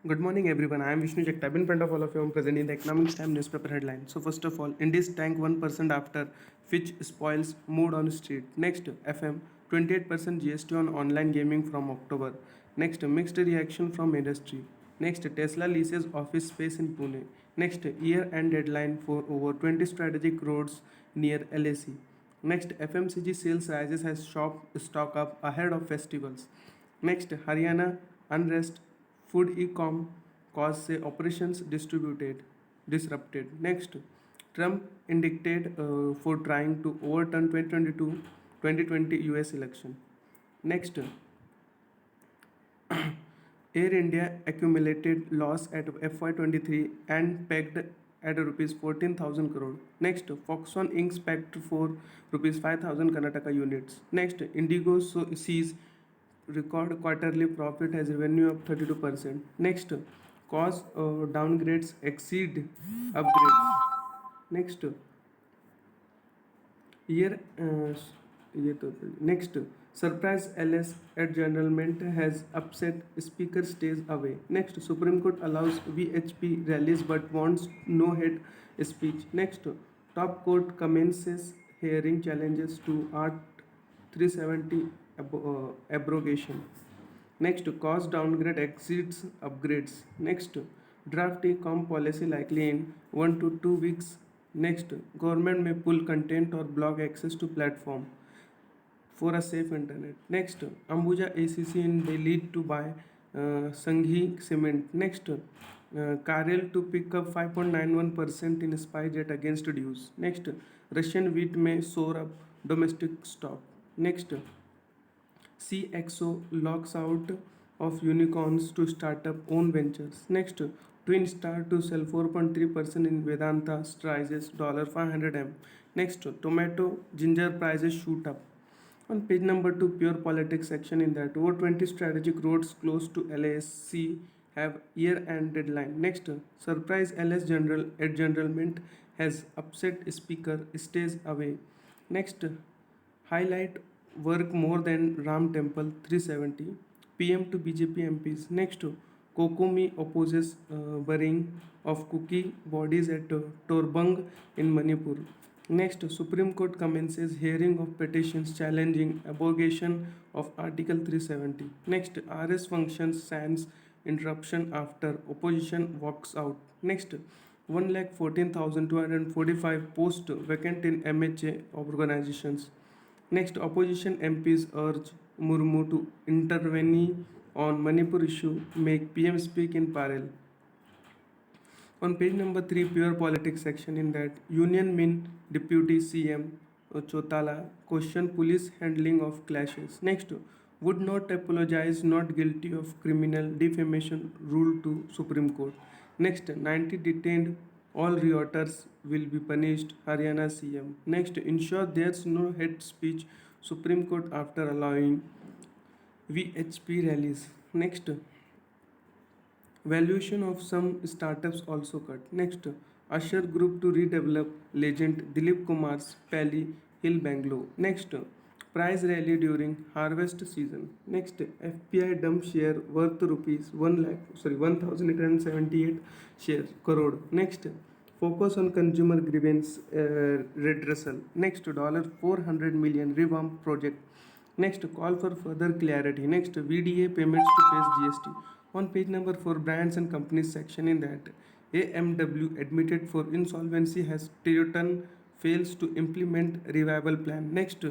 Good morning, everyone. I am Vishnu Jagtap. In front of all of you, I am presenting the Economics Time newspaper headline. So, first of all, Indies tank 1% after Fitch spoils mood on street. Next, FM 28% GST on online gaming from October. Next, mixed reaction from industry. Next, Tesla leases office space in Pune. Next, year-end deadline for over 20 strategic roads near LAC. Next, FMCG sales rises as shop stock up ahead of festivals. Next, Haryana unrest, food e-com cause say operations disrupted. Next, Trump indicted for trying to overturn 2020 US election. Next, Air India accumulated loss at FY23 and pegged at rupees 14,000 crore. Next, Foxconn Inc. pegged for rupees 5,000 Karnataka units. Next, Indigo sees record quarterly profit as revenue up 32%. Next, cost downgrades exceed upgrades. Next, year ये तो next surprise LS adjournment has upset speaker stays away. Next, Supreme Court allows VHP rallies but wants no hate speech. Next, top court commences hearing challenges to Art 370 abrogation. Next, cost downgrade exceeds upgrades. Next, draft e-com policy likely in 1 to 2 weeks. Next, government may pull content or block access to platform for a safe internet. Next, Ambuja ACC in Delhi to buy Sanghi cement. Next, Karel to pick up 5.91% in SpiceJet against dues. Next, Russian wheat may soar up domestic stock. Next, CXO locks out of unicorns to start up own ventures. Next, Twin Star to sell 4.3% in Vedanta rises $500M. Next, tomato ginger prices shoot up. On page number 2, pure politics section in that over 20 strategic roads close to LASC have year-end deadline. Next, surprise LS general adjournment has upset speaker stays away. Next, highlight work more than Ram Temple 370. PM to BJP MPs. Next, Kokomi opposes burying of cookie bodies at Torbang in Manipur. Next, Supreme Court commences hearing of petitions challenging abrogation of Article 370. Next, RS functions sans interruption after opposition walks out. Next, 1,14,245 posts vacant in MHA organizations. Next, opposition MPs urge Murmu to intervene on Manipur issue, make PM speak in parallel. On page number 3, pure politics section in that Union Min Deputy CM Chotala question police handling of clashes. Next, would not apologize, not guilty of criminal defamation rule to Supreme Court. Next, 90 detained, all rioters will be punished, Haryana CM. Next, ensure there's no hate speech, Supreme Court after allowing VHP rallies. Next, valuation of some startups also cut. Next, Usher Group to redevelop legend Dilip Kumar's Pally Hill Bangalore. Next, price rally during harvest season. Next, FPI dump share worth rupees 1,878 share crore. Next, focus on consumer grievance redressal. Next, $400 million revamp project. Next, call for further clarity. Next, VDA payments to face GST. On page number 4, brands and companies section in that AMW admitted for insolvency has Toyotan fails to implement revival plan. Next,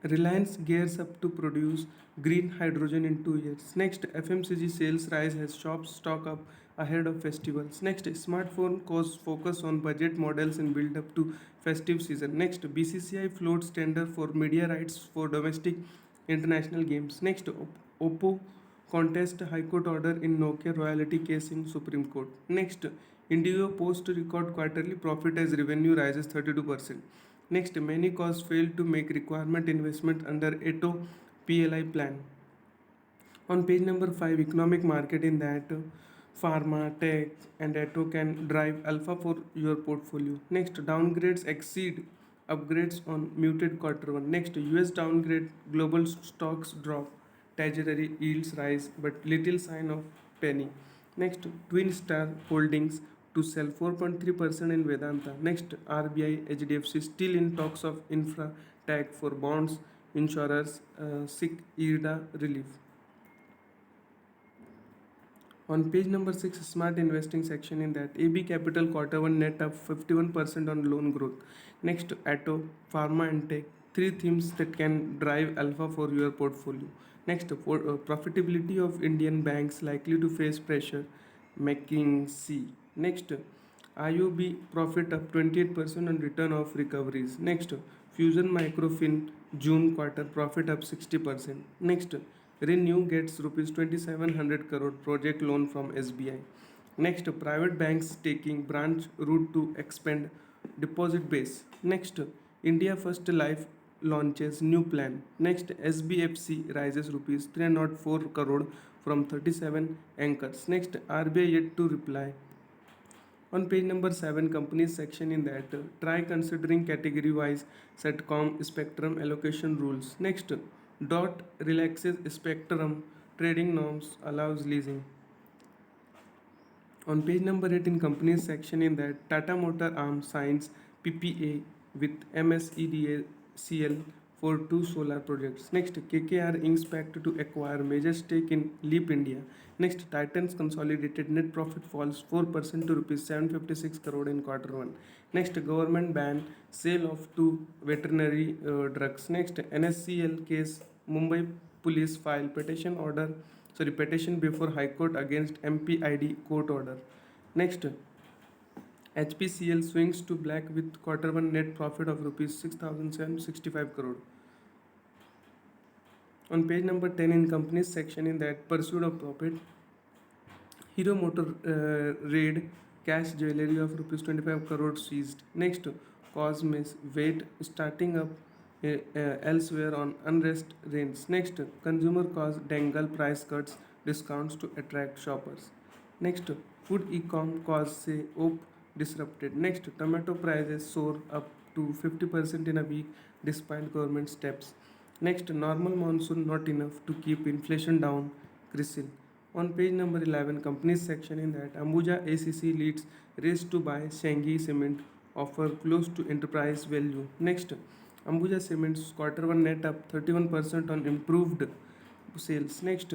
Reliance gears up to produce green hydrogen in 2 years. Next, FMCG sales rise as shops stock up ahead of festivals. Next, smartphone costs focus on budget models and build up to festive season. Next, BCCI floats tender for media rights for domestic international games. Next, Oppo contest High Court order in Nokia royalty case in Supreme Court. Next, Indigo post record quarterly profit as revenue rises 32%. Next, many cause failed to make requirement investment under ETO PLI plan. On page number 5, economic market in that pharma, tech, and auto can drive alpha for your portfolio. Next, downgrades exceed upgrades on muted quarter one. Next, US downgrade, global stocks drop, treasury yields rise, but little sign of penny. Next, Twin Star Holdings to sell 4.3% in Vedanta. Next, RBI HDFC still in talks of infra tag for bonds. Insurers seek IRDA relief. On page number 6, smart investing section, in that AB Capital Q1 net up 51% on loan growth. Next, Atto, Pharma and Tech, three themes that can drive alpha for your portfolio. Next, profitability of Indian banks likely to face pressure, McKinsey. Next, IOB profit up 28% on return of recoveries. Next, Fusion Microfin June quarter profit up 60%. Next, Renew gets rupees 2700 crore project loan from SBI. Next, private banks taking branch route to expand deposit base. Next, India First Life launches new plan. Next, SBFC rises rupees 304 crore from 37 anchors. Next, RBI yet to reply. On page number 7, companies section, in that try considering category wise Satcom spectrum allocation rules. Next, DOT relaxes spectrum trading norms, allows leasing. On page number 8, in companies section, in that Tata Motor Arm signs PPA with MSEDCL for 2 solar projects. Next, KKR inks pact to acquire major stake in Leap India. Next, Titan's consolidated net profit falls 4% to rupees 756 crore in quarter 1. Next, government ban sale of 2 veterinary drugs. Next, NSCL case, Mumbai police file petition before High Court against MPID court order. Next, HPCL swings to black with quarter 1 net profit of rupees 6,765 crore. On page number 10, in companies section, in that pursuit of profit, Hero Motor raid, cash jewelry of rupees 25 crore seized. Next, Cosmos weight starting up elsewhere on unrest reigns. Next, consumer cause dangle price cuts, discounts to attract shoppers. Next, food e-com cause say op disrupted. Next, tomato prices soar up to 50% in a week despite government steps. Next, normal monsoon not enough to keep inflation down, CRISIL. On page number 11, companies section, in that Ambuja ACC leads race to buy Shanghai Cement, offer close to enterprise value. Next, Ambuja Cement's quarter 1 net up 31% on improved sales. Next,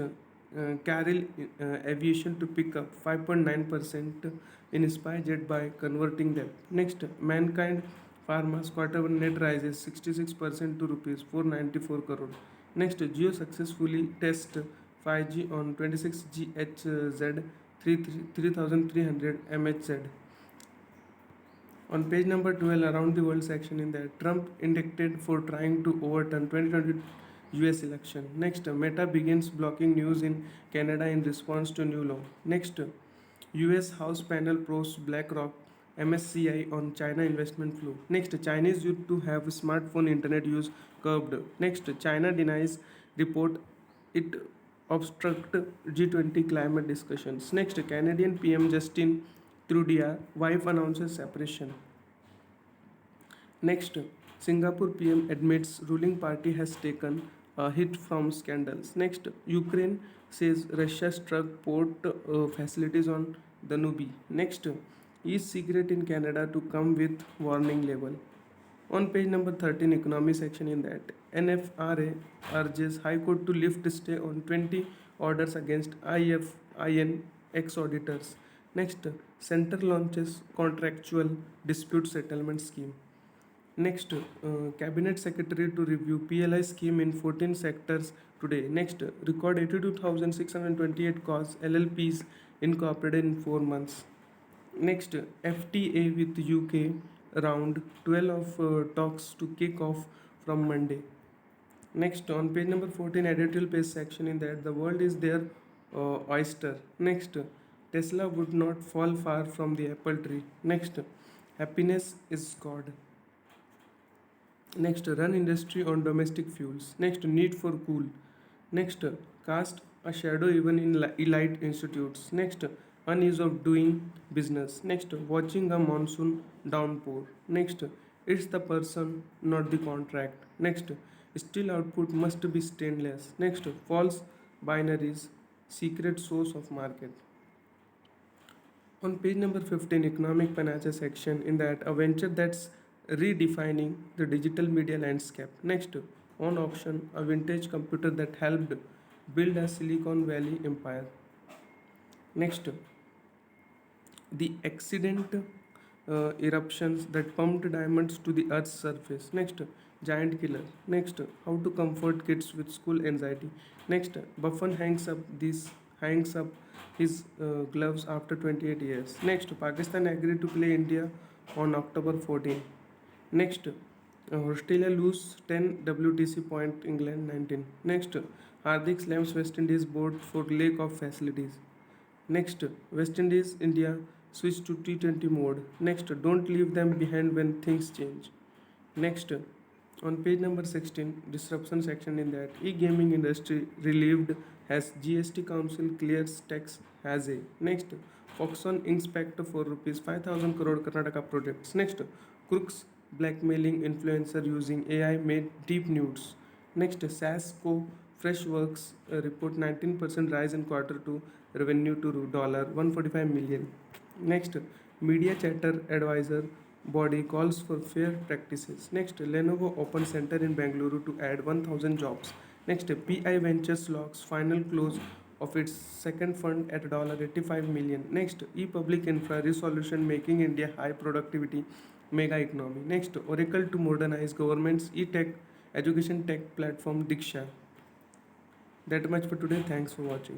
Carrill Aviation to pick up 5.9% in SpiceJet by converting them. Next, Mankind Pharma's quarter 1 net rises 66% to rupees 494 crore. Next, Jio successfully test 5G on 26GHz 3300 MHz. On page number 12, around the world section, in that Trump indicted for trying to overturn 2020 US election. Next, Meta begins blocking news in Canada in response to new law. Next, US House panel probes BlackRock MSCI on China investment flow. Next, Chinese youth to have smartphone internet use curbed. Next, China denies report it obstruct G20 climate discussions. Next, Canadian PM Justin Trudeau wife announces separation. Next, Singapore PM admits ruling party has taken a hit from scandals. Next, Ukraine says Russia struck port facilities on Danube. Next, e-cigarette in Canada to come with warning label. On page number 13, economy section, in that NFRA urges High Court to lift stay on 20 orders against IFIN ex-auditors. Next, Center launches contractual dispute settlement scheme. Next, Cabinet Secretary to review PLI scheme in 14 sectors today. Next, record 82,628 cause LLPs incorporated in 4 months. Next, FTA with UK round 12 of talks to kick off from Monday. Next, on page number 14, editorial page section, in that the world is their oyster. Next, Tesla would not fall far from the apple tree. Next, happiness is God. Next, run industry on domestic fuels. Next, need for cool. Next, cast a shadow even in elite institutes. Next, unease of doing business. Next, watching a monsoon downpour. Next, it's the person, not the contract. Next, steel output must be stainless. Next, false binaries secret source of market. On page number 15, economic panacea section, in that a venture that's redefining the digital media landscape. Next, on auction, a vintage computer that helped build a Silicon Valley empire. Next, the accident eruptions that pumped diamonds to the earth's surface. Next, giant killer. Next, how to comfort kids with school anxiety. Next, Buffon hangs up his gloves after 28 years. Next, Pakistan agreed to play India on October 14. Next, Australia lose 10 WTC point, England 19. Next, Hardik slams West Indies board for lack of facilities. Next, West Indies India switch to T20 mode. Next, don't leave them behind when things change. Next, on page number 16, disruption section, in that e-gaming industry relieved as GST Council clears tax has a. Next, Foxconn inspect for rupees 5,000 crore Karnataka projects. Next, crooks blackmailing influencer using AI made deep nudes. Next, SASCO Freshworks report 19% rise in quarter 2 revenue to $145 million. Next, media chatter advisor body calls for fair practices. Next, Lenovo open center in Bengaluru to add 1,000 jobs. Next, PI Ventures locks final close of its second fund at $85 million. Next, e-public infra resolution making India high productivity mega economy. Next, Oracle to modernize government's e-tech education tech platform Diksha. That much for today. Thanks for watching.